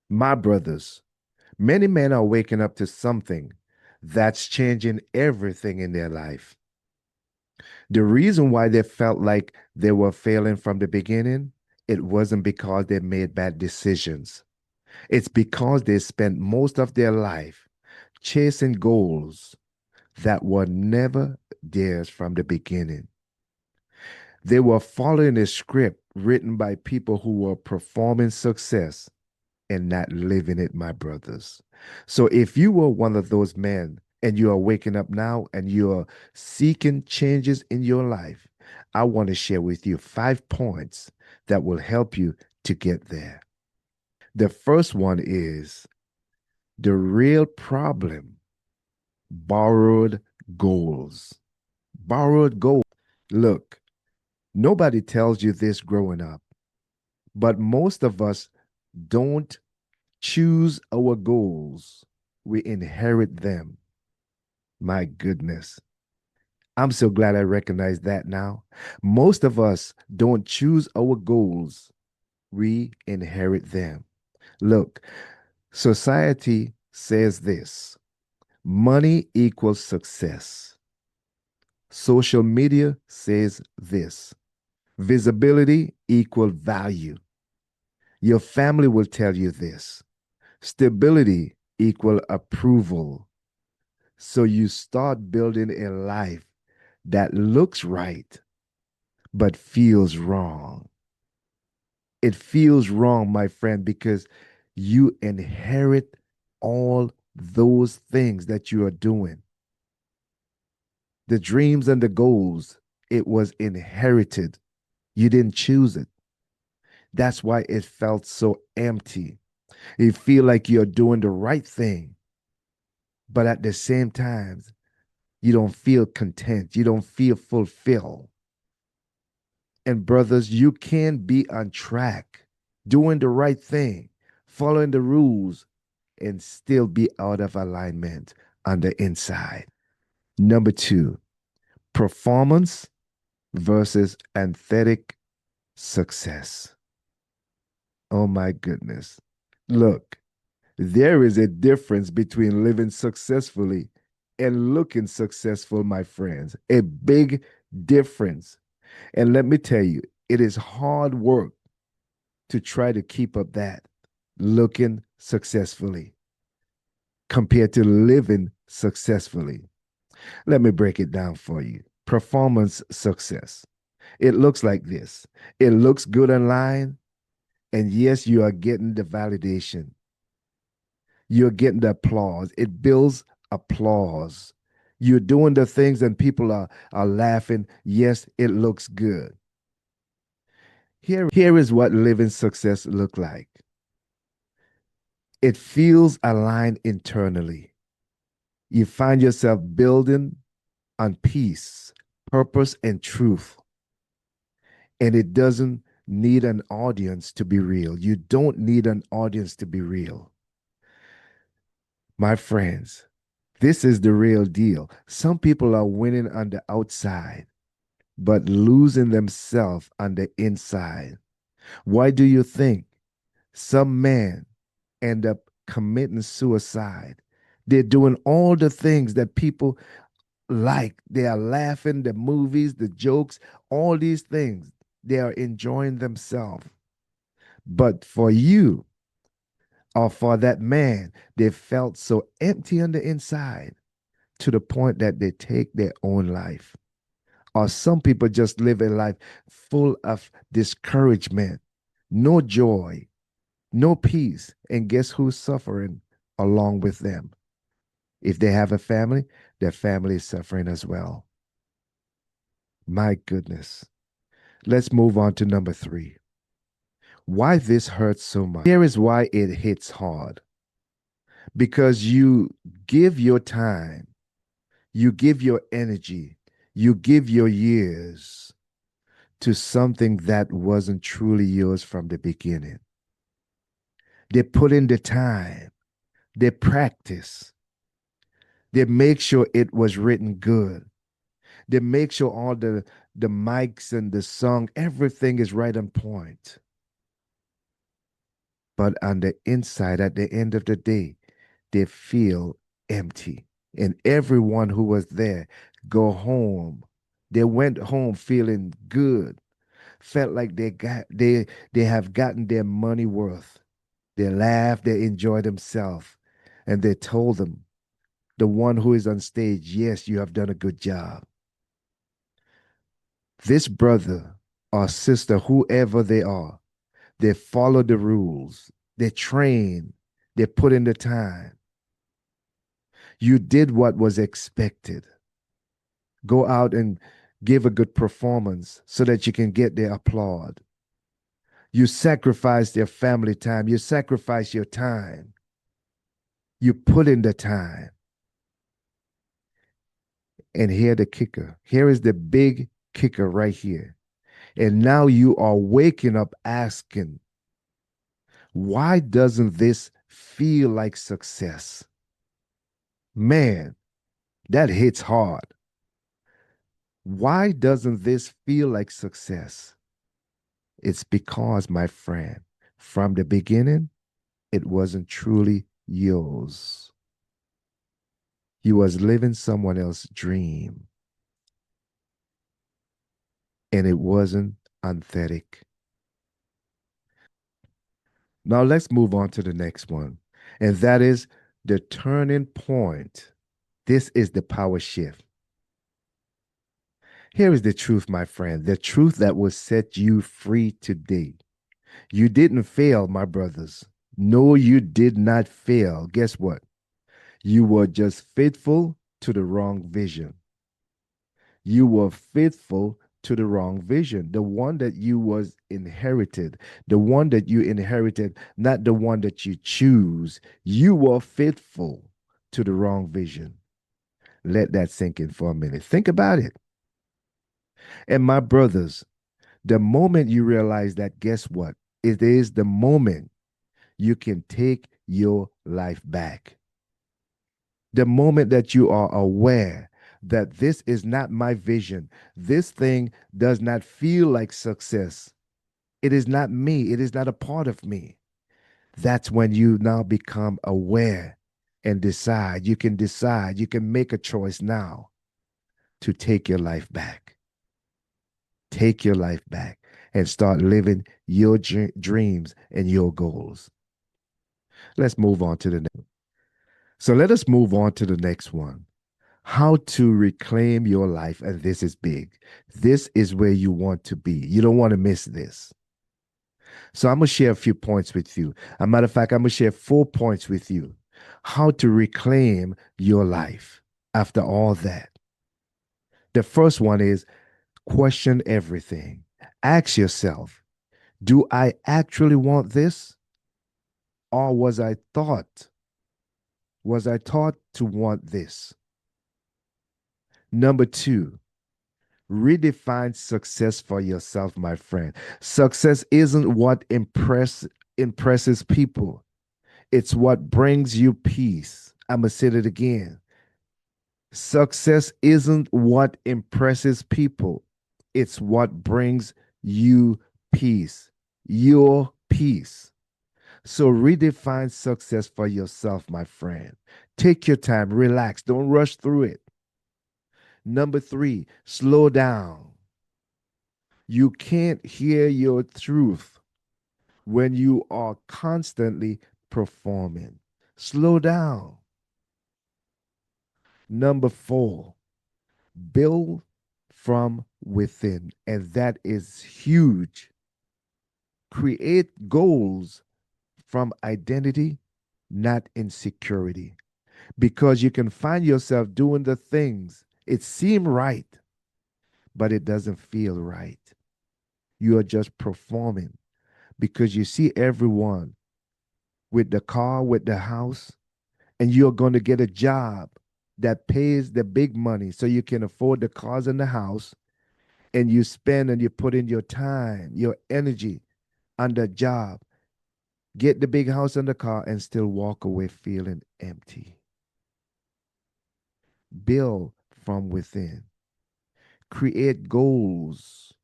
My brothers, many men are waking up to something that's changing everything in their life. The reason why they felt like they were failing from the beginning, it wasn't because they made bad decisions. It's because they spent most of their life chasing goals that were never theirs from the beginning. They were following a script written by people who were performing success and not living it, my brothers. So if you were one of those men and you are waking up now and you are seeking changes in your life, I want to share with you 5 points that will help you to get there. The first one is the real problem: borrowed goals. Borrowed goals. Look, nobody tells you this growing up, but most of us don't choose our goals, we inherit them. My goodness. I'm so glad I recognize that now. Most of us don't choose our goals, we inherit them. Look, society says this: money equals success. Social media says this: visibility equals value. Your family will tell you this: stability equal approval. So you start building a life that looks right but feels wrong. It feels wrong, my friend, because you inherit all those things that you are doing. The dreams and the goals, it was inherited. You didn't choose it. That's why it felt so empty. You feel like you're doing the right thing, but at the same time, you don't feel content. You don't feel fulfilled. And brothers, you can be on track, doing the right thing, following the rules, and still be out of alignment on the inside. Number two, performance versus authentic success. Oh my goodness. Look, there is a difference between living successfully and looking successful, my friends. A big difference. And let me tell you, it is hard work to try to keep up that looking successfully compared to living successfully. Let me break it down for you. Performance success. It looks like this: it looks good online, and yes, you are getting the validation, you're getting the applause. It builds applause. You're doing the things and people are laughing. Yes, it looks good. Here is what living success look like. It feels aligned internally. You find yourself building on peace, purpose, and truth. And it doesn't need an audience to be real. You don't need an audience to be real. My friends, this is the real deal. Some people are winning on the outside, but losing themselves on the inside. Why do you think some men end up committing suicide? They're doing all the things that people like. They are laughing, the movies, the jokes, all these things. They are enjoying themselves. But for you or for that man, they felt so empty on the inside to the point that they take their own life. Or some people just live a life full of discouragement, no joy, no peace. And guess who's suffering along with them? If they have a family, their family is suffering as well. My goodness. Let's move on to number three. Why this hurts so much? Here is why it hits hard. Because you give your time, you give your energy, you give your years to something that wasn't truly yours from the beginning. They put in the time, they practice, they make sure it was written good. They make sure all the mics and the song, everything is right on point. but on the inside, at the end of the day, they feel empty. And everyone who was there go home. They went home feeling good, felt like they have gotten their money worth. They laughed, they enjoyed themselves, and they told them, the one who is on stage, yes, you have done a good job. This brother or sister, whoever they follow the rules, they train, they put in the time. You did what was expected. Go out and give a good performance so that you can get their applaud. You sacrifice their family time. You sacrifice your time. You put in the time. And here the kicker. Here is the big kicker right here. And now you are waking up asking, why doesn't this feel like success? Man, that hits hard. Why doesn't this feel like success? It's because, my friend, from the beginning, it wasn't truly yours. You was living someone else's dream, and it wasn't authentic. Now let's move on to the next one, and that is the turning point. This is the power shift. Here is the truth, my friend, the truth that will set you free today. You didn't fail, my brothers. No, you did not fail. Guess what? You were just faithful to the wrong vision. You were faithful to the wrong vision, the one that you was inherited, the one that you inherited, not the one that you choose. You were faithful to the wrong vision. Let that sink in for a minute. Think about it. And my brothers, the moment you realize that, guess what? It is the moment you can take your life back. The moment that you are aware that this is not my vision, this thing does not feel like success, it is not me, it is not a part of me. That's when you now become aware and decide. You can make a choice now to take your life back. Take your life back and start living your dreams and your goals. Let's move on to the next. So let us move on to the next one. How to reclaim your life. And this is big. This is where you want to be. You don't want to miss this. So I'm going to share a few points with you. As a matter of fact, I'm going to share 4 points with you. How to reclaim your life after all that. The first one is question everything. Ask yourself, do I actually want this? Or was I taught to want this? Number two, redefine success for yourself, my friend. Success isn't what impresses people. It's what brings you peace. I'm going to say it again. Success isn't what impresses people. It's what brings you peace. Your peace. So redefine success for yourself, my friend. Take your time, relax, don't rush through it. Number three, slow down. You can't hear your truth when you are constantly performing. Slow down. Number four, build from within. And that is huge. Create goals from identity, not insecurity. Because you can find yourself doing the things, it seems right, but it doesn't feel right. You are just performing because you see everyone with the car, with the house, and you're going to get a job that pays the big money so you can afford the cars and the house, and you spend and you put in your time, your energy on the job, get the big house and the car, and still walk away feeling empty. Build from within. Create goals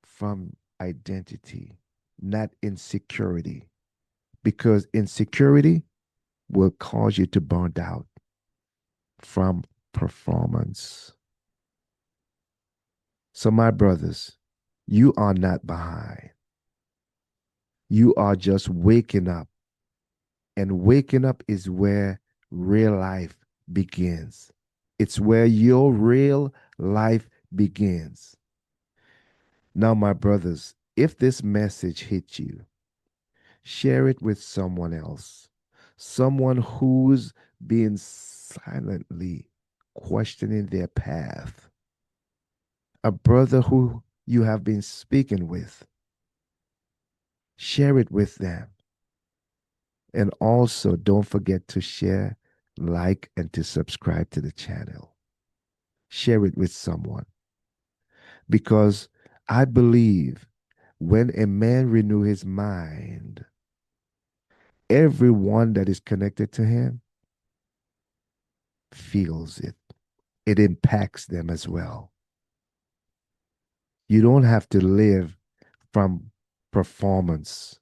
from identity, not insecurity. because insecurity will cause you to burn out from performance. So, my brothers, you are not behind. You are just waking up. And waking up is where real life begins. It's where your real life begins. Now, my brothers, if this message hit you, share it with someone else, someone who's being silently questioning their path, a brother who you have been speaking with. Share it with them. And also, don't forget to share, like, and to subscribe to the channel. Share it with someone because I believe when a man renew his mind, everyone that is connected to him feels it. It impacts them as well. You don't have to live from performance.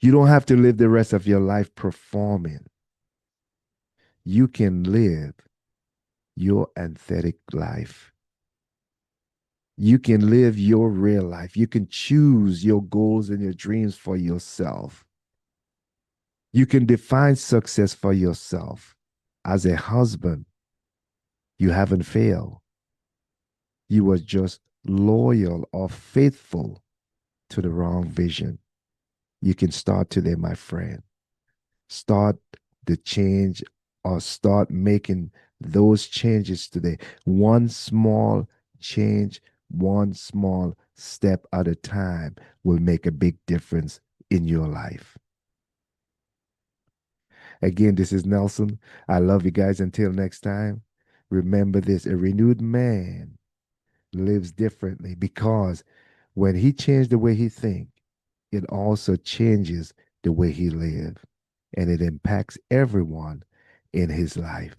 You don't have to live the rest of your life performing. You can live your authentic life. You can live your real life. You can choose your goals and your dreams for yourself. You can define success for yourself. As a husband, you haven't failed. You were just loyal or faithful to the wrong vision. You can start today, my friend. Start the change or start making those changes today. One small change, one small step at a time will make a big difference in your life. Again, this is Nelson. I love you guys. Until next time, remember this: a renewed man lives differently because when he changed the way he thinks, it also changes the way he lives and it impacts everyone in his life.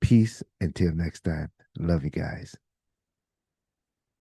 Peace until next time. Love you guys.